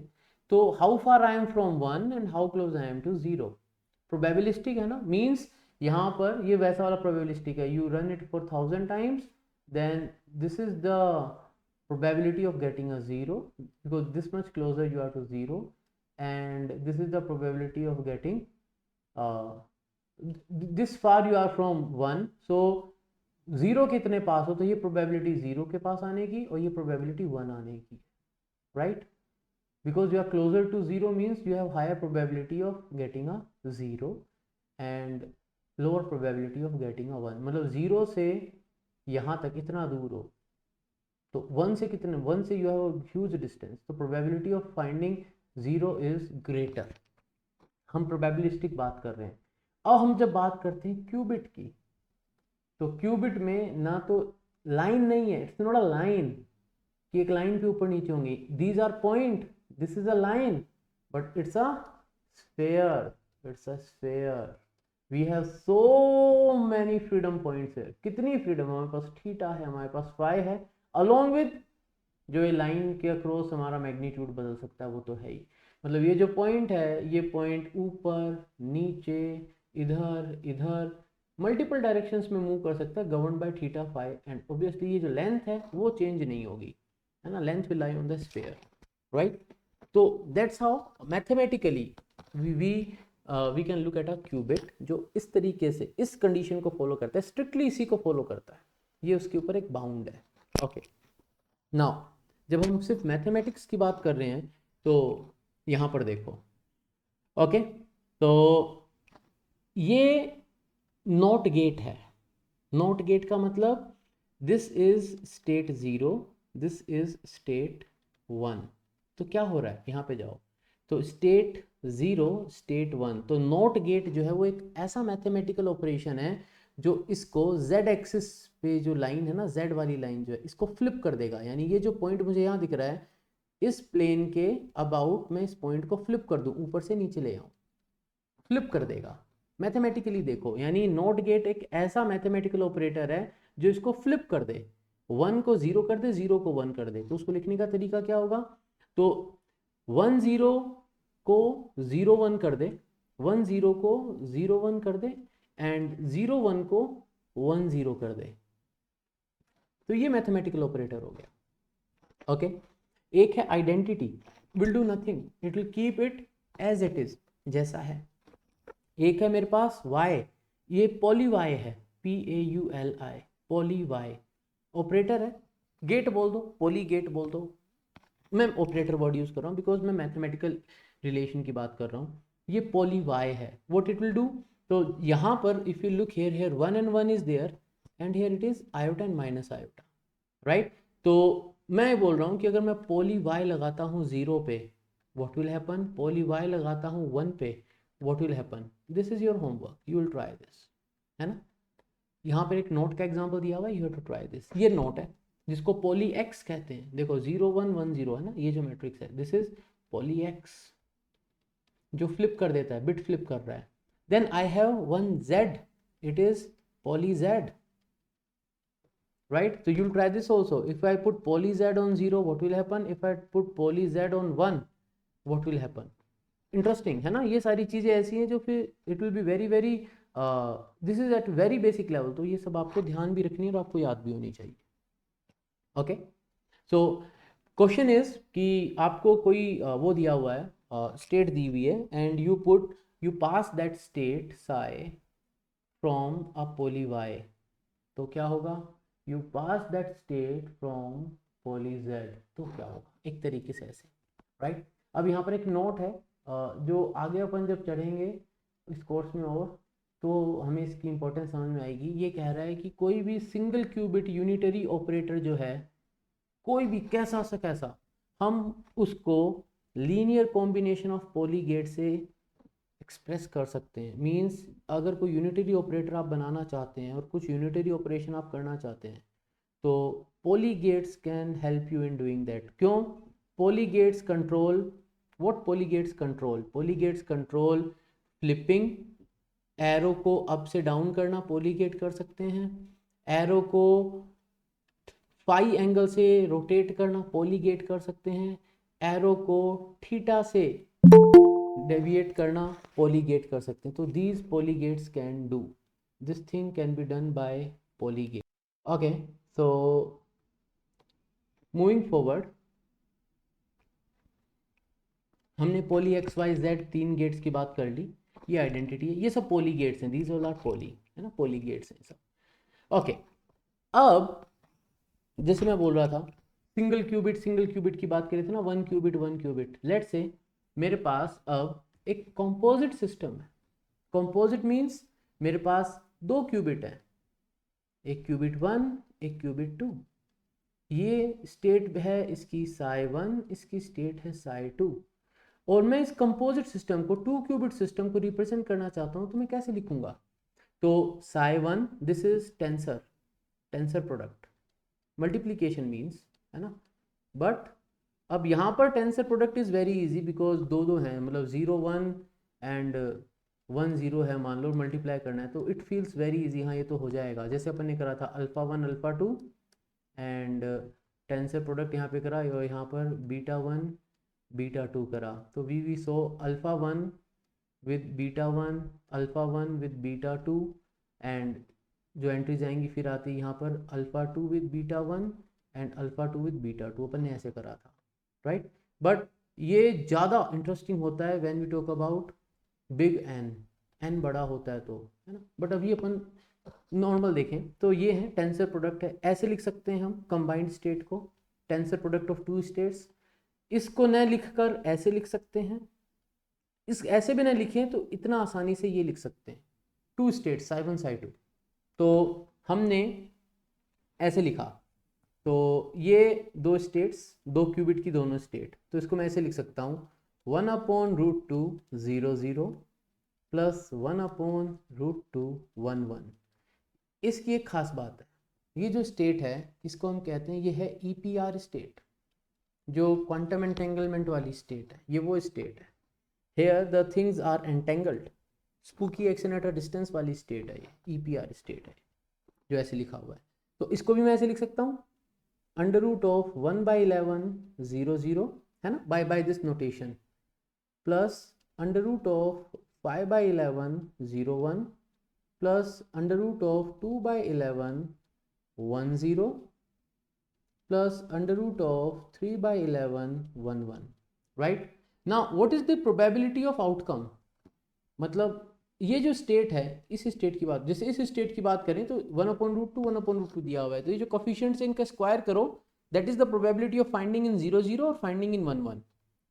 Speaker 1: तो how far I am from one and how close I am to zero, probabilistic है ना, मीन्स यहाँ पर ये वैसा वाला प्रोबेबिलिस्टिक है, you run it for 1000 times, then this is the probability of getting a zero because this much closer you are to zero, and this is the probability of getting this far you are from one, so zero के इतने पास हो तो ये probability zero के पास आने की और ये प्रोबेबिलिटी वन आने की, right, because you are closer to zero means you have higher probability of getting a zero and lower probability of getting a one। मतलब जीरो से यहाँ तक इतना दूर हो तो वन से कितने, वन से यू हैव ह्यूज डिस्टेंस, तो probability of finding zero is greater. हम प्रोबेबिलिस्टिक बात कर रहे हैं। अब हम जब बात करते हैं क्यूबिट की, तो क्यूबिट में ना तो लाइन नहीं है, इट्स नॉट अ लाइन कि एक लाइन के ऊपर नीचे होंगी, these are point, this is a line, but it's a sphere, it's a sphere. We have so many freedom points है। कितनी फ्रीडम, हमारे पास थीटा है, हमारे पास फाई है, अलॉन्ग विद जो ये लाइन के अक्रॉस हमारा मैग्नीट्यूड बदल सकता है वो तो है ही। मतलब ये जो पॉइंट है, ये पॉइंट ऊपर नीचे इधर इधर मल्टीपल डायरेक्शंस में मूव कर सकता है, govern by theta phi, and obviously ये जो लेंथ है वो चेंज नहीं होगी, है ना, length will lie on the sphere, right. तो that's how mathematically we can look at a qubit जो इस तरीके से इस कंडीशन को फॉलो करता है, स्ट्रिक्टली इसी को फॉलो करता है, ये उसके ऊपर एक बाउंड है। ओके नाउ जब हम सिर्फ मैथमेटिक्स की बात कर रहे हैं तो यहाँ पर देखो, ओके तो ये नॉट गेट है। नॉट गेट का मतलब this is state zero, this is state one. तो क्या हो रहा है, यहाँ पे जाओ तो स्टेट ज़ीरो स्टेट वन। तो नॉट गेट जो है वो एक ऐसा मैथमेटिकल ऑपरेशन है जो इसको z एक्सिस पे जो लाइन है ना, z वाली लाइन जो है इसको फ्लिप कर देगा। यानी ये जो पॉइंट मुझे यहाँ दिख रहा है, इस प्लेन के अबाउट मैं इस पॉइंट को फ्लिप कर दूँ, ऊपर से नीचे ले आऊँ, फ्लिप कर देगा। मैथमेटिकली देखो, यानी नॉट गेट एक ऐसा मैथमेटिकल ऑपरेटर है जो इसको फ्लिप कर दे, 1 को 0 कर दे, 0 को 1 कर दे। तो उसको लिखने का तरीका क्या होगा? तो 1 0 को 0 1 कर दे, 1 0 को 0 1 कर दे, एंड 0 1 को 1 0 कर दे। तो ये मैथमेटिकल ऑपरेटर हो गया। ओके, एक है identity, will do nothing, it will keep it as it is, जैसा है। एक है मेरे पास y, ये पॉली y है, PAULI, पॉली y ऑपरेटर है। गेट बोल दो, पॉली गेट बोल दो, मैं ऑपरेटर वर्ड यूज कर रहा हूँ बिकॉज मैं मैथमेटिकल रिलेशन की बात कर रहा हूँ। ये पॉली y है, व्हाट इट विल डू, तो यहाँ पर if you look here, here 1 and 1 is there, and here it is iota and minus iota, right. तो मैं बोल रहा हूँ कि अगर मैं पॉली y लगाता हूँ 0 पे, what will happen, poly y लगाता हूँ 1 पे, what will happen. This is your homework, you will try this, है ना। यहाँ पर एक नोट का एग्जाम्पल दिया हुआ है, you have to try this. ये नोट है जिसको पॉली एक्स कहते हैं, देखो 0 1 1 0 है ना, ये जो मैट्रिक्स है, दिस इज पॉली एक्स, जो फ्लिप कर देता है, बिट फ्लिप कर रहा है। Then I have 1 z, it is Pauli z, right? So you'll try this also. If I put poly z on 0, what will happen? If I put poly z on 1, what will happen? Interesting है ना, ये सारी चीज़ें ऐसी हैं जो फिर it will be very very this is at very basic level, तो ये सब आपको ध्यान भी रखनी है और आपको याद भी होनी चाहिए। ओके, सो क्वेश्चन इज कि आपको कोई वो दिया हुआ है, स्टेट दी हुई है, and you pass that state Sai from a poly y, तो क्या होगा, you pass that state from poly z, तो क्या होगा, एक तरीके से ऐसे, राइट। अब यहाँ पर एक नोट है, जो आगे अपन जब चढ़ेंगे इस कोर्स में और, तो हमें इसकी इंपॉर्टेंस समझ में आएगी। ये कह रहा है कि कोई भी सिंगल क्यूबिट यूनिटरी ऑपरेटर जो है, कोई भी कैसा सा कैसा, हम उसको linear combination of Pauli gate से एक्सप्रेस कर सकते हैं। मींस अगर कोई यूनिटरी ऑपरेटर आप बनाना चाहते हैं और कुछ यूनिटरी ऑपरेशन आप करना चाहते हैं, तो Pauli gates can help you in doing that. क्यों? Pauli gates control what, Pauli gates control, Pauli gates control flipping, arrow को अप से डाउन करना पॉली गेट कर सकते हैं, एरो को फाई एंगल से रोटेट करना पॉली गेट कर सकते हैं, एरो को थीटा से डेविएट करना पॉली गेट कर सकते हैं। तो these Pauli gates can do this thing, can be done by Pauli gate. Okay, so moving forward, हमने Pauli X Y Z 3 gates की बात कर ली, ये आइडेंटिटी है, ये सब पॉली गेट्स हैं, दीज ऑल आर पॉली, है ना, पॉली गेट्स हैं सब। ओके, अब जैसे मैं बोल रहा था, सिंगल क्यूबिट की बात कर रहे थे ना, 1 क्यूबिट। लेट्स से मेरे पास अब एक कंपोजिट सिस्टम है। कंपोजिट मींस मेरे पास 2 क्यूबिट है, एक क्यूबिट 1 एक क्यूबिट 2, ये स्टेट है इसकी साई 1, इसकी स्टेट है साई 2, और मैं इस कंपोजिट सिस्टम को 2 क्यूबिट सिस्टम को रिप्रेजेंट करना चाहता हूँ, तो मैं कैसे लिखूंगा? तो Sai 1, this is tensor product, multiplication means, है ना। बट अब यहाँ पर tensor product is very easy because दो हैं, मतलब 0 1 एंड 1 0 है, मान लो मल्टीप्लाई करना है, तो इट फील्स वेरी इजी। हाँ, ये तो हो जाएगा, जैसे अपन ने करा था alpha 1 alpha 2, and tensor product यहाँ पे करा और यहाँ पर बीटा 1 बीटा 2 करा, तो we so alpha 1 with beta 1, alpha 1 with beta 2, and जो एंट्रीज आएंगी फिर आती है यहाँ पर alpha 2 with beta 1 and alpha 2 with beta 2, अपन ने ऐसे करा था, राइट। बट ये ज़्यादा इंटरेस्टिंग होता है when we talk about big n बड़ा होता है तो, है ना। बट अभी अपन नॉर्मल देखें तो ये है टेंसर प्रोडक्ट है, ऐसे लिख सकते हैं हम कंबाइंड स्टेट को, टेंसर प्रोडक्ट ऑफ 2 स्टेट्स। इसको न लिखकर ऐसे लिख सकते हैं, इस ऐसे भी ना लिखें तो इतना आसानी से ये लिख सकते हैं 2 स्टेट्स साई 1 साई 2। तो हमने ऐसे लिखा, तो ये 2 स्टेट्स, 2 क्यूबिट की दोनों स्टेट, तो इसको मैं ऐसे लिख सकता हूँ 1/√2 0 0 प्लस 1/√2 1 1। इसकी एक खास बात है, ये जो स्टेट है इसको हम कहते हैं, ये है EPR स्टेट, जो क्वांटम एंटेंगलमेंट वाली स्टेट है, ये वो स्टेट है। Here the things are entangled, spooky action at a distance वाली स्टेट है, ये EPR स्टेट है जो ऐसे लिखा हुआ है। तो इसको भी मैं ऐसे लिख सकता हूँ, अंडर रूट ऑफ 1/11 0 0, है ना, by this notation, plus under root of 5/11 0 1, plus under root of 2/11 1 0, plus under root of 3/11 1 1, right. Now what is the probability of outcome, मतलब ये जो स्टेट है, इस स्टेट की बात, जैसे इस स्टेट की बात करें तो 1/√2 1/√2 दिया हुआ है, तो ये जो कोफिशिएंट्स है इनका स्क्वायर करो, that is the probability of finding in 0 0 और फाइंडिंग इन 1 1,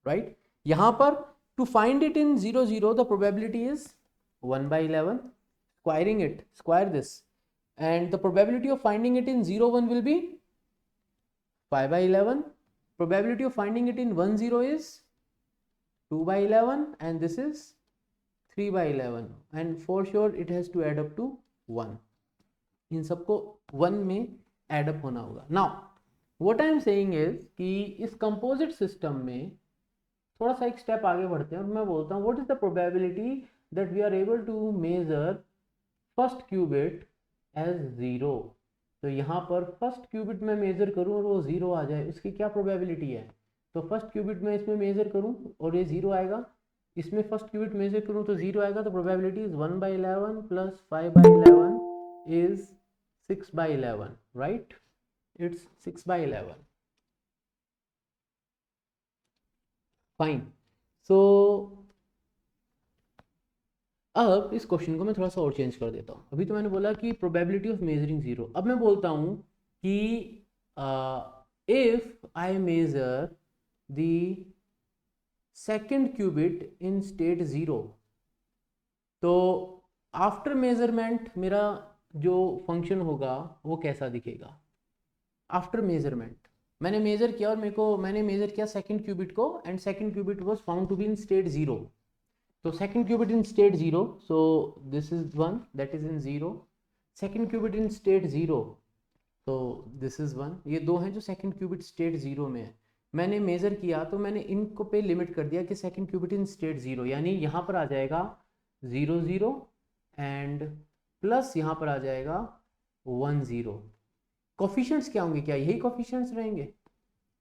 Speaker 1: राइट। यहाँ पर to find it in 0 0 the probability is 1/11, squaring it, square this, and the probability of finding it in 0 1 will be 5/11, probability of finding it in 1 0 is 2/11, and this is 3/11, and for sure it has to add up to 1, इन सबको 1 में add up होना होगा। Now what I am saying is कि इस composite system में थोड़ा सा एक स्टेप आगे बढ़ते हैं और मैं बोलता हूँ what is the probability that we are able to measure first qubit as 0। तो यहाँ पर फर्स्ट क्यूबिट में मेजर करूँ और वो 0 आ जाए, उसकी क्या प्रोबेबिलिटी है। तो फर्स्ट क्यूबिट में इसमें मेजर करूँ और ये 0 आएगा, इसमें फर्स्ट क्यूबिट मेजर करूँ तो 0 आएगा, तो probability is 1/11 plus 5/11 is 6/11, right, it's 6/11, fine. So अब इस क्वेश्चन को मैं थोड़ा सा और चेंज कर देता हूँ। अभी तो मैंने बोला कि प्रोबेबिलिटी ऑफ मेजरिंग 0, अब मैं बोलता हूँ कि if I measure the second qubit in state 0, तो आफ्टर मेजरमेंट मेरा जो फंक्शन होगा वो कैसा दिखेगा। आफ्टर मेजरमेंट मैंने मेजर किया और मैंने मेजर किया सेकेंड क्यूबिट को, and second qubit was found to be in state 0। So second qubit in state 0, so this is 1 that is in 0, second qubit in state 0, so this is 1, ये दो हैं जो second qubit state 0 में है। मैंने measure किया तो मैंने इनको पे लिमिट कर दिया कि second qubit in state 0, यानी यहाँ पर आ जाएगा 0 0 एंड प्लस यहाँ पर आ जाएगा 1 0। कोफिशिएंट्स क्या होंगे, क्या यही कोफिशिएंट्स रहेंगे।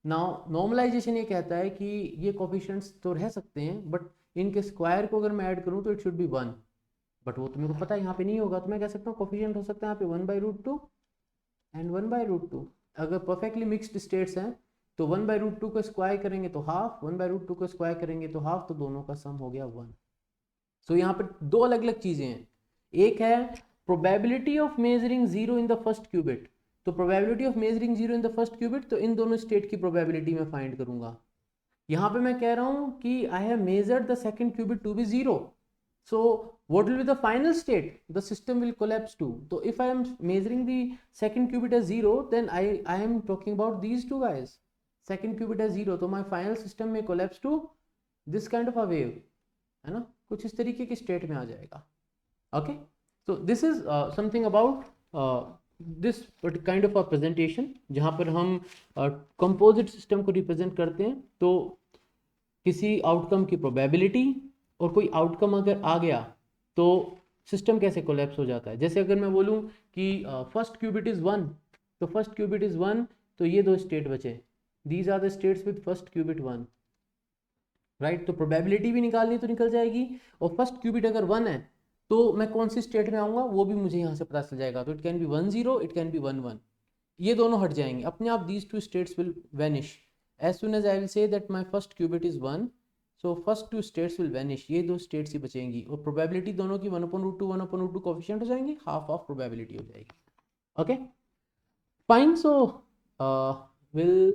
Speaker 1: नाउ नॉर्मलाइजेशन ये कहता है कि ये कोफिशिएंट्स तो रह सकते हैं, बट इनके स्क्वायर को अगर मैं ऐड करूं तो इट शुड बी 1, बट वो तो मेरे को पता है यहाँ पे नहीं होगा, तो मैं कह सकता हूँ कोफिशिएंट हो सकता है यहाँ पे 1/√2 एंड 1/√2। अगर परफेक्टली मिक्स्ड स्टेट्स हैं तो 1/√2 को स्क्वायर करेंगे तो हाफ, 1/√2 को स्क्वायर करेंगे तो हाफ, तो दोनों का सम हो गया 1। सो यहाँ पर दो अलग अलग चीजें हैं, एक है probability of measuring 0 in the first qubit, तो probability of measuring 0 in the first qubit, तो इन दोनों स्टेट की प्रोबेबिलिटी मैं फाइंड करूंगा। यहाँ पे मैं कह रहा हूँ कि I have measured the second qubit to be 0, so what will be the final state, the system will collapse to. तो if I am measuring the second qubit as 0, then I am talking about these two guys, second qubit as 0, तो my final system में collapse to this kind of a wave, है ना, कुछ इस तरीके की state में आ जाएगा। Okay, so this is something about this kind of a presentation, जहाँ पर हम कंपोजिट सिस्टम को रिप्रेजेंट करते हैं। तो किसी आउटकम की प्रोबेबिलिटी और कोई आउटकम अगर आ गया तो सिस्टम कैसे कोलैप्स हो जाता है। जैसे अगर मैं बोलूं कि फर्स्ट क्यूबिट इज 1, तो फर्स्ट क्यूबिट इज 1, तो ये दो स्टेट बचे, these are the states with first qubit 1, right. तो प्रोबेबिलिटी भी निकालनी तो निकल जाएगी, और फर्स्ट क्यूबिट अगर 1 है तो मैं कौन सी स्टेट में आऊँगा वो भी मुझे यहाँ से पता चल जाएगा। तो it can be 1 0, it can be 1 1, ये दोनों हट जाएंगे अपने आप, these two states will vanish as soon as I will say that my first qubit is 1, so first two states will vanish, ये दो states ही बचेंगी, और probability दोनों की 1/√2 1/√2 कोफिशिएंट हो जाएंगी, half of probability हो जाएगी। okay, fine, so we'll